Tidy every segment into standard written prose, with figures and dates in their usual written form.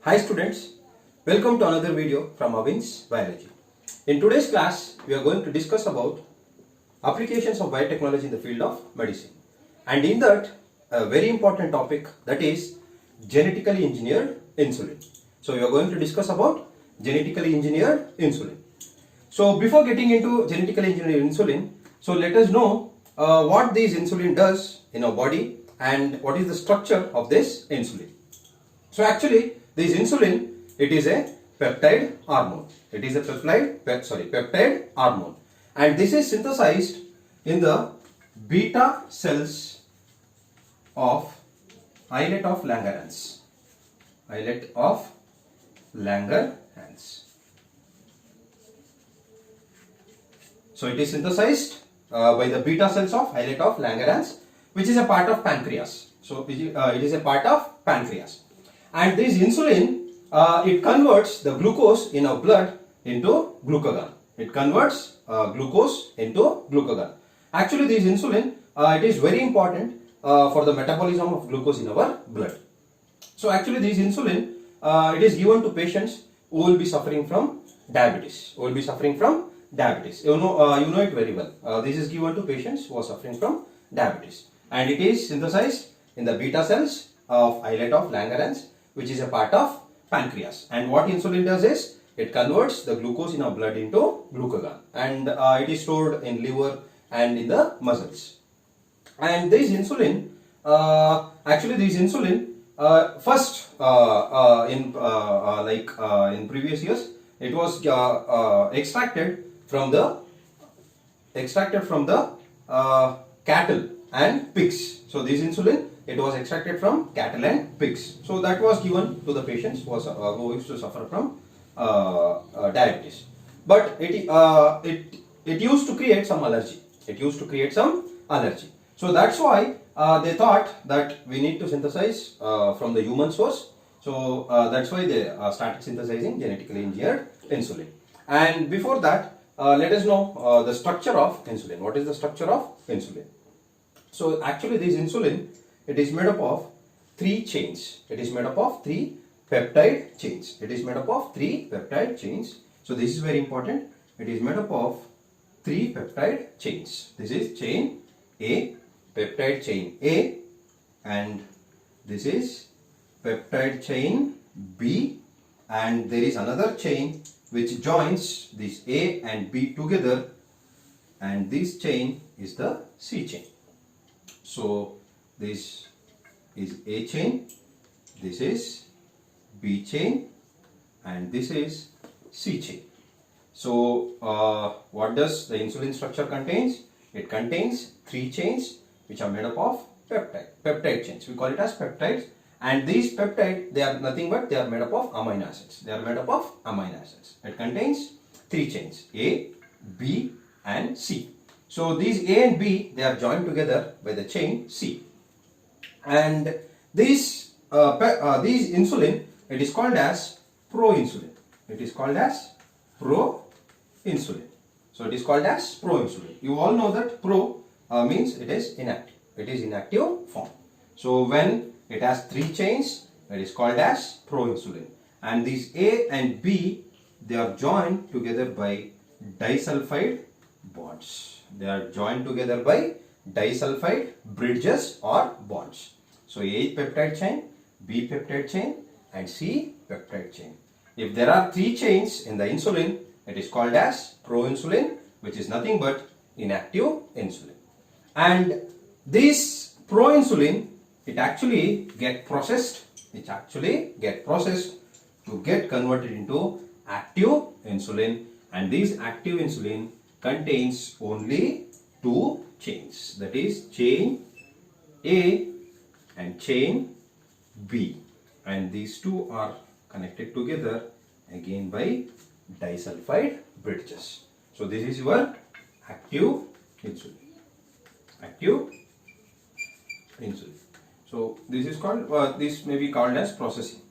Hi students, welcome to another video from Avin's Biology. In today's class, we are going to discuss about applications of biotechnology in the field of medicine. And in that, a very important topic, that is genetically engineered insulin. So we are going to discuss about genetically engineered insulin. So before getting into genetically engineered insulin, so let us know what this insulin does in our body and what is the structure of this insulin. So actually, this insulin, it is a peptide hormone. It is a peptide hormone, and this is synthesized in the beta cells of islet of Langerhans. Islet of Langerhans. So it is synthesized by the beta cells of islet of Langerhans, which is a part of pancreas. So it is a part of pancreas. And this insulin, it converts the glucose in our blood into glucagon. It converts glucose into glucagon. Actually, this insulin, it is very important for the metabolism of glucose in our blood. So actually, this insulin, it is given to patients who will be suffering from diabetes. You know it very well. This is given to patients who are suffering from diabetes, and it is synthesized in the beta cells of islet of Langerhans, which is a part of pancreas. And what insulin does is, it converts the glucose in our blood into glucagon, and it is stored in liver and in the muscles. And this insulin, first in previous years, it was extracted from the cattle and pigs. So this insulin, it was extracted from cattle and pigs. So that was given to the patients who used to suffer from diabetes. But it used to create some allergy. So that's why they thought that we need to synthesize from the human source. So that's why they started synthesizing genetically engineered insulin. And before that, let us know the structure of insulin. What is the structure of insulin? So actually, this insulin, it is made up of three chains. It is made up of three peptide chains. So this is very important. It is made up of three peptide chains. This is chain A, peptide chain A, and this is peptide chain B, and there is another chain which joins this A and B together, and this chain is the C chain. So this is A chain, this is B chain, and this is C chain. So what does the insulin structure contains? It contains three chains which are made up of peptide chains. We call it as peptides, and these peptides, they are nothing but they are made up of amino acids. It contains three chains, A, B, and C. So these A and B, they are joined together by the chain C. And this insulin, it is called as proinsulin. So it is called as proinsulin. You all know that pro means it is inactive. It is inactive form. So when it has three chains, it is called as proinsulin. And these A and B, they are joined together by disulfide bonds. They are joined together by disulfide bridges or bonds. So A peptide chain, B peptide chain, and C peptide chain. If there are three chains in the insulin, it is called as proinsulin, which is nothing but inactive insulin. And this proinsulin, it actually get processed to get converted into active insulin, and this active insulin contains only two chains, that is chain A and chain B, and these two are connected together again by disulfide bridges. So this is your active insulin. So this is called this may be called as processing.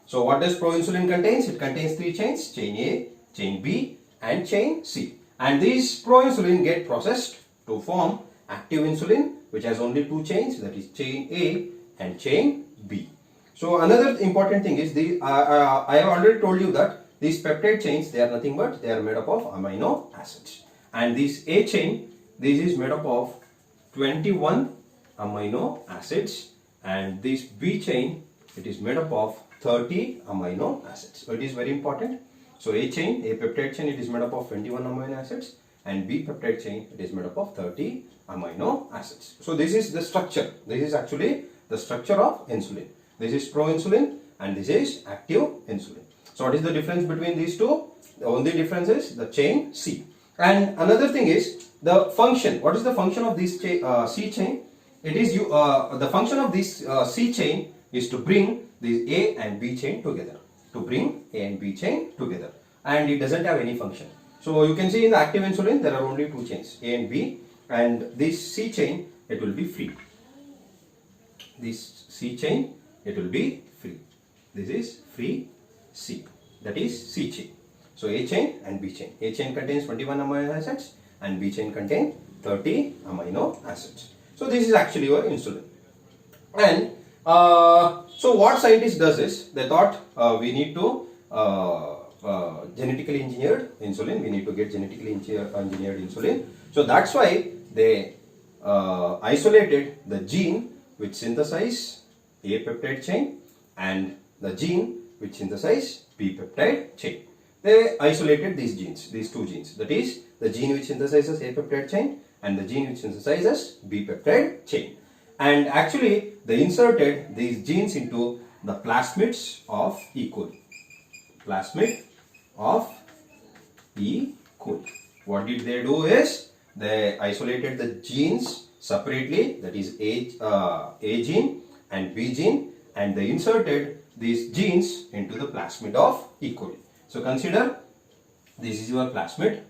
So what does proinsulin contains? It contains three chains, chain A, chain B, and chain C. And these proinsulin get processed to form active insulin, which has only two chains, that is chain A and chain B. So another important thing is I have already told you that these peptide chains, they are nothing but they are made up of amino acids, and this A chain, this is made up of 21 amino acids, and this B chain, it is made up of 30 amino acids. So it is very important. So A chain, A peptide chain, it is made up of 21 amino acids, and B peptide chain, it is made up of 30 amino acids. So this is the structure. This is actually the structure of insulin. This is proinsulin and this is active insulin. So what is the difference between these two? The only difference is the chain C. And another thing is the function. What is the function of this C chain? It is the function of this C chain is to bring this A and B chain together. To bring A and B chain together. And it doesn't have any function. So you can see in the active insulin there are only two chains, A and B, and this C chain, it will be free. This C chain, it will be free. This is free C. That is C chain. So A chain and B chain. A chain contains 21 amino acids and B chain contains 30 amino acids. So this is actually your insulin. And so what scientist does is, they thought we need to genetically engineered insulin. We need to get genetically engineered insulin. So that's why they isolated the gene which synthesize A peptide chain and the gene which synthesize B peptide chain. They isolated these genes, these two genes. That is the gene which synthesizes A peptide chain and the gene which synthesizes B peptide chain. And actually they inserted these genes into the plasmids of E. coli. Plasmid of E. coli. What did they do is, they isolated the genes separately, that is A gene and B gene, and they inserted these genes into the plasmid of E. coli. So consider, this is your plasmid,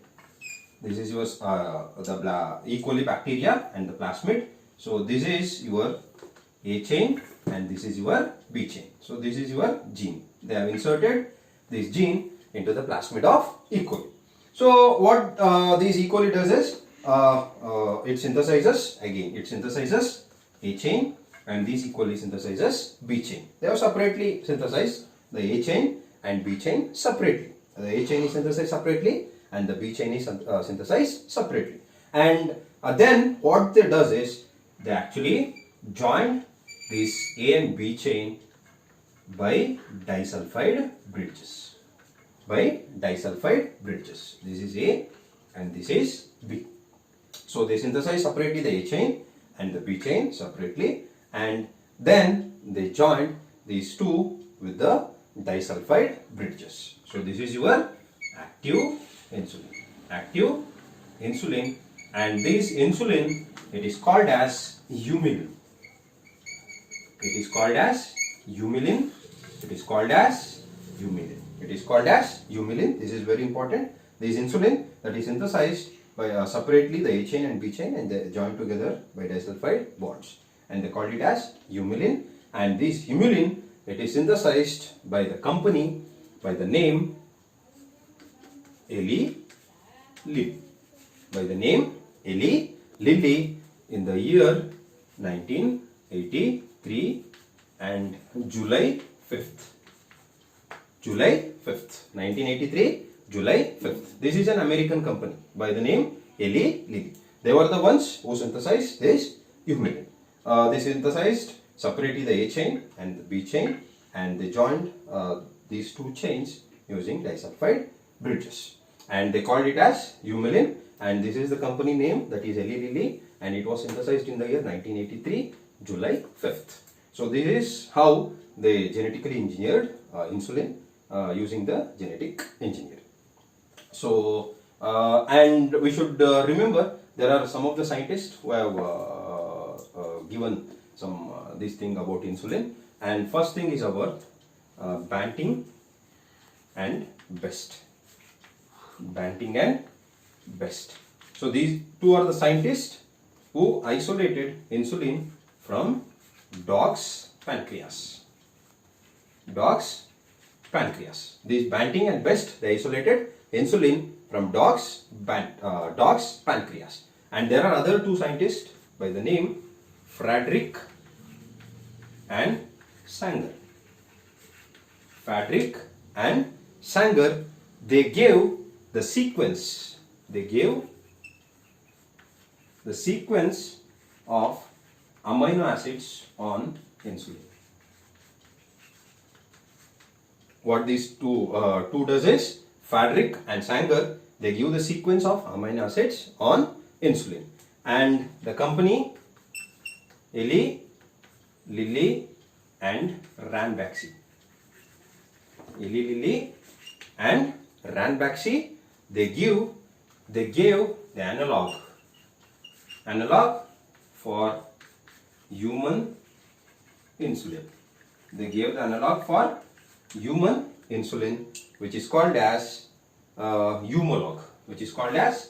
this is your the E. coli bacteria and the plasmid. So this is your A chain and this is your B chain. So this is your gene. They have inserted this gene into the plasmid of E. coli. So what this E. coli does is, it synthesizes, again it synthesizes A chain, and this E. coli synthesizes B chain. They have separately synthesized the A chain and B chain separately. The A chain is synthesized separately and the B chain is synthesized separately. And then what they does is, they actually join this A and B chain by disulfide bridges. By disulfide bridges. This is A and this is B. So they synthesize separately the A chain and the B chain separately, and then they join these two with the disulfide bridges. So this is your active insulin. Active insulin, and this insulin, it is called as humulin. It is called as humulin. It is called as humulin. It is called as humulin. This is very important. This insulin that is synthesized by separately the A chain and B chain, and they join together by disulfide bonds, and they called it as humulin. And this humulin, it is synthesized by the company by the name Eli Lilly. By the name Eli Lilly in the year 1983 and July 5th. July 5th, 1983, July 5th. This is an American company by the name Eli Lilly. They were the ones who synthesized this humulin. They synthesized separately the A chain and the B chain, and they joined these two chains using disulfide bridges, and they called it as humulin. And this is the company name, that is Eli Lilly, and it was synthesized in the year 1983, July 5th. So this is how they genetically engineered insulin using the genetic engineering. So and we should remember, there are some of the scientists who have given some this thing about insulin, and first thing is our Banting and Best. Banting and Best. So these two are the scientists who isolated insulin from dog's pancreas. Dog's pancreas. These Banting and Best, they isolated insulin from dog's pancreas. And there are other two scientists by the name Frederick and Sanger. Frederick and Sanger, they gave the sequence. They gave the sequence of amino acids on insulin. What these two does is, Frederick and Sanger, they give the sequence of amino acids on insulin, and the company Eli Lilly and Ranbaxy. Eli Lilly and Ranbaxy, they gave the analog for human insulin. They gave the analog for human insulin, which is called as homolog. Which is called as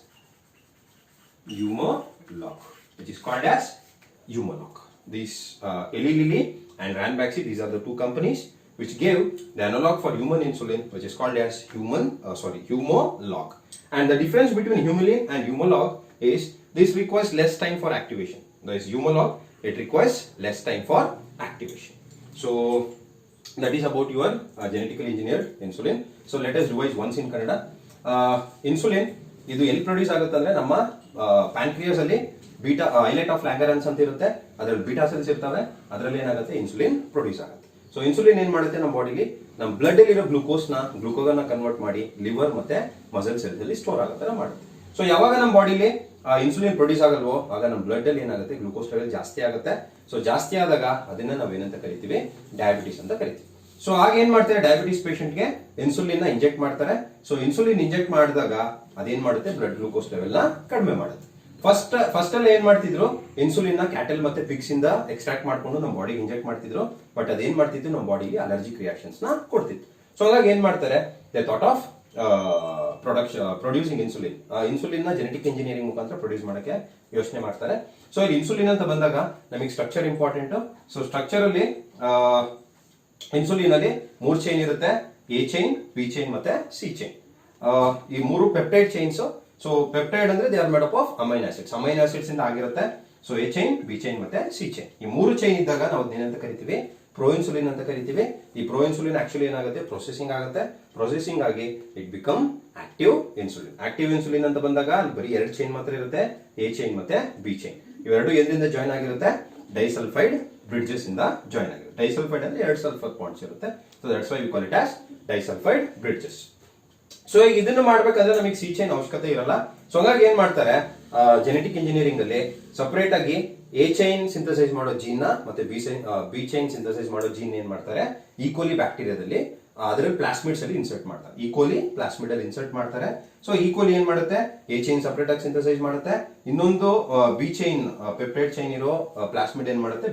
homolog. These Eli Lilly and Ranbaxy, these are the two companies which gave the analog for human insulin, which is called as homolog. And the difference between humulin and homolog is, this requires less time for activation. That is homolog, it requires less time for activation. So that is about your genetically engineered insulin. So let us revise once in Kannada. Insulin, ಇದು ಎಲ್ಲಿ produce ಆಗುತ್ತೆ ಅಂದ್ರೆ ನಮ್ಮ pancreas ಅಲ್ಲಿ beta ಐಲೆಟ್ of ಲ್ಯಾಂಗರನ್ಸ್ ಅಂತ ಇರುತ್ತೆ, ಅದರಲ್ಲಿ beta cells ಇರ್ತವೆ, ಅದರಲ್ಲಿ ಏನಾಗುತ್ತೆ ಇನ್ಸುಲಿನ್ ಪ್ರೊಡ್ಯೂಸ್ ಆಗುತ್ತೆ. ಸೊ ಇನ್ಸುಲಿನ್ ಏನ್ ಮಾಡುತ್ತೆ ನಮ್ಮ ಬಾಡಿಲಿ, ನಮ್ಮ ಬ್ಲಡ್ ಅಲ್ಲಿ ಇರೋ ಗ್ಲೂಕೋಗನ್ನ ಕನ್ವರ್ಟ್ ಮಾಡಿ ಲಿವರ್ ಮತ್ತೆ ಮಸಲ್ ಸೆಲ್ಸ್ ಅಲ್ಲಿ ಸ್ಟೋರ್ ಆಗೋ ಮಾಡುತ್ತೆ. ಸೊ ಯಾವಾಗ ನಮ್ಮ ಬಾಡಿಲಿ ಇನ್ಸುಲಿನ್ ಪ್ರೊಡ್ಯೂಸ್ ಆಗಲ್ವೋ ಆಗ ನಮ್ಮ ಬ್ಲಡ್ ಅಲ್ಲಿ ಏನಾಗುತ್ತೆ ಗ್ಲೂಕೋಸ್ ಲೆವೆಲ್ ಜಾಸ್ತಿ ಆಗುತ್ತೆ. ಸೊ ಜಾಸ್ತಿ ಆದಾಗ ಅದನ್ನ ನಾವೇನಂತ ಕರಿತೀವಿ, ಡಯಾಬಿಟಿಸ್ ಅಂತ ಕರಿತೀವಿ. ಸೊ ಆಗ ಏನ್ ಮಾಡ್ತಾರೆ, ಡಯಾಬಿಟಿಸ್ ಪೇಷಂಟ್ಗೆ ಇನ್ಸುಲಿನ್ ನ ಇಂಜೆಕ್ಟ್ ಮಾಡ್ತಾರೆ. ಸೊ ಇನ್ಸುಲಿನ್ ಇಂಜೆಕ್ಟ್ ಮಾಡಿದಾಗ ಅದೇನ್ ಮಾಡುತ್ತೆ, ಬ್ಲಡ್ ಗ್ಲೂಕೋಸ್ ಲೆವೆಲ್ ನ ಕಡಿಮೆ ಮಾಡುತ್ತೆ. ಫಸ್ಟ್ ಅಲ್ಲಿ ಏನ್ ಮಾಡ್ತಿದ್ರು, ಇನ್ಸುಲಿನ್ ನ ಕ್ಯಾಟಲ್ ಮತ್ತೆ ಪಿಗ್ಸ್ ಇಂದ ಎಕ್ಸ್ಟ್ರಾಕ್ಟ್ ಮಾಡ್ಕೊಂಡು ನಮ್ಮ ಬಾಡಿಗೆ ಇಂಜೆಕ್ಟ್ ಮಾಡ್ತಿದ್ರು. ಬಟ್ ಅದೇನ್ ಮಾಡ್ತಿತ್ತು, ನಮ್ಮ ಬಾಡಿಗೆ ಅಲರ್ಜಿಕ್ ರಿಯಾಕ್ಷನ್ಸ್ ನ ಕೊಡ್ತಿತ್ತು. ಸೊ ಹಾಗಾಗಿ ಏನ್ ಮಾಡ್ತಾರೆ, they thought of producing insulin. Insulin ನ ಜೆನೆಟಿಕ್ ಇಂಜಿನಿಯರಿಂಗ್ ಮುಖಾಂತರ ಪ್ರೊಡ್ಯೂಸ್ ಮಾಡಕ್ಕೆ ಯೋಚನೆ ಮಾಡ್ತಾರೆ. ಸೊ ಇಲ್ಲಿ ಇನ್ಸುಲಿನ್ ಅಂತ ಬಂದಾಗ ನಮಗೆ ಸ್ಟ್ರಕ್ಚರ್ ಇಂಪಾರ್ಟೆಂಟ್. ಸೊ ಸ್ಟ್ರಕ್ಚರ್ ಅಲ್ಲಿ ಇನ್ಸುಲಿನ್ ಅಲ್ಲಿ 3 ಚೈನ್ ಇರುತ್ತೆ, ಎ ಚೈನ್, ಬಿ ಚೈನ್ ಮತ್ತೆ ಸಿ ಚೈನ್. ಈ 3 ಪೆಪ್ಟೈಡ್ ಚೈನ್ಸ್. ಸೊ ಪೆಪ್ಟೈಡ್ ಅಂದ್ರೆ they are made up of amino acids ಇಂದ ಆಗಿರುತ್ತೆ. So A chain, B chain ಮತ್ತೆ ಸಿ ಚೈನ್, ಈ 3 ಚೈನ್ ಇದ್ದಾಗ ನಾವು ಏನಂತ ಕರಿತೀವಿ, ಪ್ರೋ ಇನ್ಸುಲಿನ್ ಅಂತ ಕರಿತೀವಿ. ಈ ಪ್ರೋ ಇನ್ಸುಲಿನ್ ಆಕ್ಚುಲಿ ಏನಾಗುತ್ತೆ, ಪ್ರೊಸೆಸಿಂಗ್ ಆಗುತ್ತೆ. ಪ್ರೊಸೆಸಿಂಗ್ ಆಗಿ it become active insulin. Active insulin ಅಂತ ಬಂದಾಗ ಅಲ್ಲಿ ಬರೀ 2 ಚೈನ್ ಮಾತ್ರ ಇರುತ್ತೆ, ಎ ಚೈನ್ ಮತ್ತೆ ಬಿ ಚೈನ್. ಇವೆರಡು ಎಲ್ಲಿಂದ ಜಾಯ್ನ್ ಆಗಿರುತ್ತೆ, ಡೈಸಲ್ಫೈಡ್ ಬ್ರಿಡ್ಜಸ್ ಇಂದ ಜಾಯ್ನ್ ಆಗಿರುತ್ತೆ. ಡೈಸಲ್ಫೈಡ್ ಅಂದ್ರೆ 2 ಸಲ್ಫರ್ ಬಾಂಡ್ಸ್ ಇರುತ್ತೆ. So that's why we call it as disulphide bridges. So ಈಗ ಇದನ್ನು ಮಾಡ್ಬೇಕಂದ್ರೆ ನಮಗೆ ಸಿ ಚೈನ್ ಅವಶ್ಯಕತೆ ಇರಲ್ಲ. ಸೊ ಹಾಗಾಗಿ ಏನ್ ಮಾಡ್ತಾರೆ, ಜೆನೆಟಿಕ್ ಇಂಜಿನಿಯರಿಂಗ್ ಅಲ್ಲಿ ಸಪರೇಟ್ ಆಗಿ ಎ ಚೈನ್ ಸಿಂಥಸೈಸ್ ಮಾಡೋ ಜೀನ್ ನ ಮತ್ತೆ ಬಿ ಚೈನ್ ಸಿಂಥಸೈಸ್ ಮಾಡೋ ಜೀನ್ ಏನ್ ಮಾಡ್ತಾರೆ, ಈಕೋಲಿ ಬ್ಯಾಕ್ಟೀರಿಯಾದಲ್ಲಿ ಅದರಲ್ಲಿ ಪ್ಲಾಸ್ಮಿಡ್ಸ್ ಅಲ್ಲಿ ಇನ್ಸರ್ಟ್ ಮಾಡ್ತಾರೆ. ಈಕೋಲಿ ಪ್ಲಾಸ್ಮಿಡ್ ಅಲ್ಲಿ ಇನ್ಸರ್ಟ್ ಮಾಡ್ತಾರೆ. ಸೊ ಈಕೋಲಿ ಏನ್ ಮಾಡುತ್ತೆ, ಎ ಚೈನ್ ಸಪರೇಟ್ ಆಗಿ ಸಿಂಥಸೈಸ್ ಮಾಡುತ್ತೆ. ಇನ್ನೊಂದು ಬಿ ಚೈನ್ ಪೆಪ್ಟೈಡ್ ಚೈನ್ ಇರೋ ಪ್ಲಾಸ್ಮಿಡ್ ಏನ್ ಮಾಡುತ್ತೆ,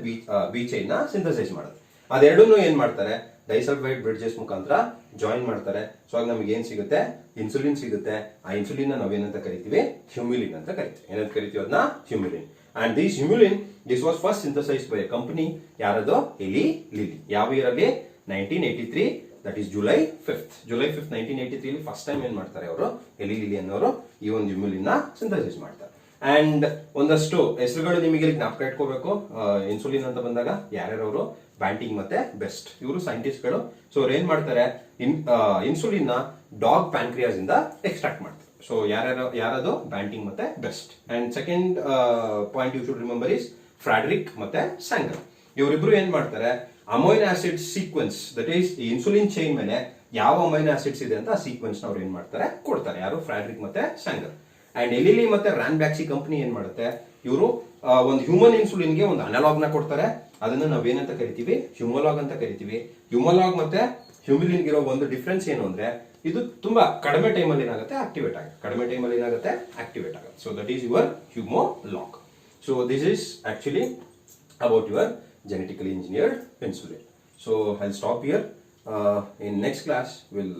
ಬಿ ಚೈನ್ ನ ಸಿಂಥಸೈಸ್ ಮಾಡುತ್ತೆ. ಅದೆರಡನ್ನೂ ಏನ್ ಮಾಡ್ತಾರೆ, ಡೈಸಲ್ಫೈಡ್ ಬ್ರಿಡ್ಜಸ್ ಮುಖಾಂತರ ಜಾಯಿನ್ ಮಾಡ್ತಾರೆ. ಸೊ ಆಗ ನಮಗೆ ಏನ್ ಸಿಗುತ್ತೆ, ಇನ್ಸುಲಿನ್ ಸಿಗುತ್ತೆ. ಆ ಇನ್ಸುಲಿನ್ ನಾವೇನಂತ ಕರಿತೀವಿ, ಹ್ಯೂಮಿಲಿನ್ ಅಂತ ಕರಿತೀವಿ. ಏನಂತ ಕರಿತೀವಿ ಅದನ್ನ, Humulin. And this Humulin, this was first synthesized by a company. ಯಾರದು, ಎಲಿ ಲಿಲಿ. ಯಾವ ಇಯರ್ ಅಲ್ಲಿ, 1983. That is July 5th, 1983 first time ಏನ್ ಮಾಡ್ತಾರೆ ಅವರು, ಎಲಿ ಲಿಲಿ ಅನ್ನೋರು ಈ ಒಂದು ಹ್ಯೂಮಿಲಿನ್ ನ ಸಿಂಥಸೈಸ್ ಮಾಡ್ತಾರೆ. ಅಂಡ್ ಒಂದಷ್ಟು ಹೆಸರುಗಳು ನಿಮಗೆ ಜ್ಞಾಪಕ ಇಟ್ಕೋಬೇಕು. ಇನ್ಸುಲಿನ್ ಅಂತ ಬಂದಾಗ ಯಾರ್ಯಾರವರು, ಬ್ಯಾಂಟಿಂಗ್ ಮತ್ತೆ ಬೆಸ್ಟ್, ಇವರು ಸೈಂಟಿಸ್ಟ್ಗಳು. ಸೊ ಅವ್ರು ಏನ್ ಮಾಡ್ತಾರೆ, ಇನ್ಸುಲಿನ್ ನ ಡಾಗ್ ಪ್ಯಾನ್ಕ್ರಿಯಾಸ್ ಇಂದ ಎಕ್ಸ್ಟ್ರಾಕ್ಟ್ ಮಾಡ್ತಾರೆ. ಸೊ ಯಾರದು, ಬ್ಯಾಂಟಿಂಗ್ ಮತ್ತೆ Best. And second point you should remember is Frederick ಮತ್ತೆ ಸ್ಯಾಂಗರ್. ಇವರಿಬ್ರು ಏನ್ ಮಾಡ್ತಾರೆ, amino acid sequence, that is ಈ ಇನ್ಸುಲಿನ್ ಚೈನ್ ಮೇಲೆ ಯಾವ ಅಮೈನೋ ಆಸಿಡ್ಸ್ ಇದೆ ಅಂತ ಆ ಸೀಕ್ವೆನ್ಸ್ ಅವ್ರು ಏನ್ ಮಾಡ್ತಾರೆ, ಕೊಡ್ತಾರೆ. ಯಾರು, ಫ್ರಾಡ್ರಿಕ್ ಮತ್ತೆ ಸ್ಯಾಂಗರ್. ಅಂಡ್ ಎಲಿಲಿ ಮತ್ತೆ ರಾನ್ಬ್ಯಾಕ್ಸಿ ಕಂಪನಿ ಏನ್ ಮಾಡುತ್ತೆ, ಇವರು ಒಂದು ಹ್ಯೂಮನ್ ಇನ್ಸುಲಿನ್ ಗೆ ಒಂದು ಅನಲಾಗ್ ನ ಕೊಡ್ತಾರೆ. ಅದನ್ನ ನಾವೇನಂತ ಕರಿತೀವಿ, ಹ್ಯೂಮಲಾಗ್ ಅಂತ ಕರಿತೀವಿ. ಹ್ಯೂಮಲಾಗ್ ಮತ್ತೆ ಹ್ಯೂಮಿಲಿನ್ ಇರೋ ಒಂದು ಡಿಫ್ರೆನ್ಸ್ ಏನು ಅಂದ್ರೆ, ಇದು ತುಂಬಾ ಕಡಿಮೆ ಟೈಮಲ್ಲಿ ಏನಾಗುತ್ತೆ, ಆಕ್ಟಿವೇಟ್ ಆಗುತ್ತೆ. So that is your Humalog. So this is actually about your genetically engineered insulin. So I'll stop here. In next class we'll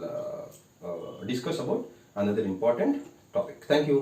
discuss about another important topic. Thank you.